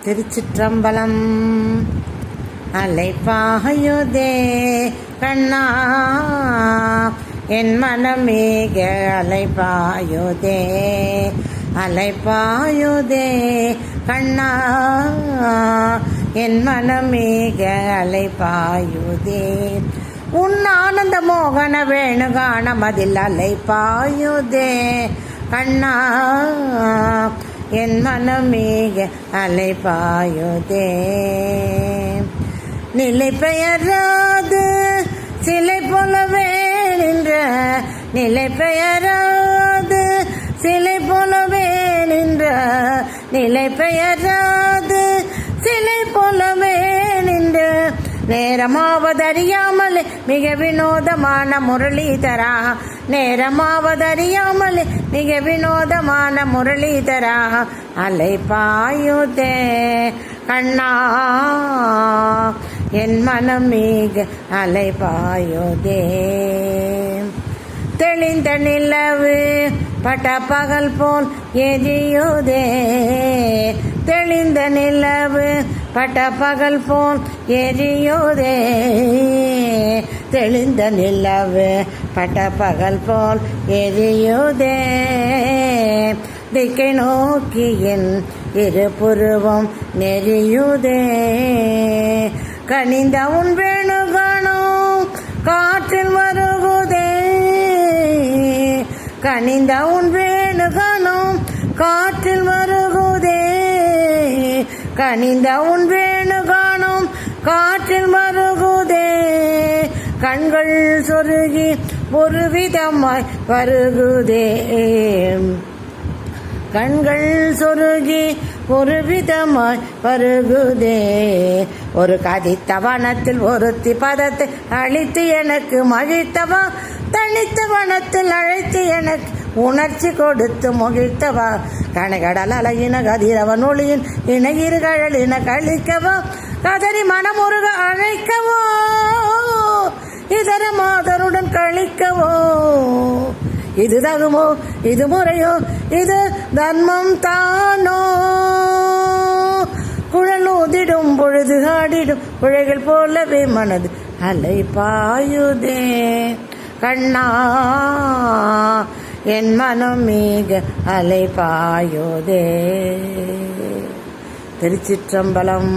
திருச்சிற்றம்பலம். அலைப்பாயுதே கண்ணா என் மனமேக அலைப்பாயுதே, அலைப்பாயுதே கண்ணா என் மனமேக அலைப்பாயுதே. உன் ஆனந்த மோகன வேணுகான மதில் அலைப்பாயுதே கண்ணா என் மனமேக அலைப்பாயுதே. நிலை பெயராது சிலை போலவே நின்ற, நிலை பெயராது சிலை போலவே நின்ற, நிலை பெயராது சிலை போலவே நின்ற, நேரமாவதறியாமலே மிக வினோதமான முரளிதரா, நேரமாவதறியாமலே மிக வினோதமான முரளிதரா. அலைப்பாயுதே கண்ணா என் மனம் மிக அலைப்பாயுதே. தெளிந்த நிலவு பட்ட பகல் போல் எரியுதே, தெளிந்த நிலவு பட்ட பகல் போல் எரியுதே, தெளிந்த நிலவு பட்ட பகல் போல் எரியுதே. திக்கை நோக்கி என் இரு புருவம் நெறியுதே, கனிந்த உன் வேணுகானும் காற்றில் வருகுதே, கனிந்த உன் வேணுகானும் காற்றில் வருகுதே, கனிந்த உன் வேணுகானும் காற்றில் வருகுதே. கண்கள் சொருகி ஒரு விதமாய் வருகுதே, கண்கள் சொருகி ஒரு விதமாய் வருகுதே. ஒரு கதித்த வனத்தில் ஒருத்தி பதத்தை அழித்து எனக்கு மகிழ்த்தவா, தனித்த வனத்தில் அழைத்து எனக்கு உணர்ச்சி கொடுத்து மகிழ்த்தவா. கனகடல் அழகின கதிரவன் ஒளியின் இணையிரு கழலின கழிக்கவா, கதறி மனமுருக அழைக்கவோ, இதர மாதருடன் கழிக்கவோ. இது தகுமோ, இது முறையோ, இது தர்மம் தானோ. குழல் ஊதிடும் பொழுது ஆடிடும் குழைகள் போலவே மனது அலைப்பாயுதே கண்ணா என் மனம் மிக அலைப்பாயுதே. திருச்சிற்றம்பலம்.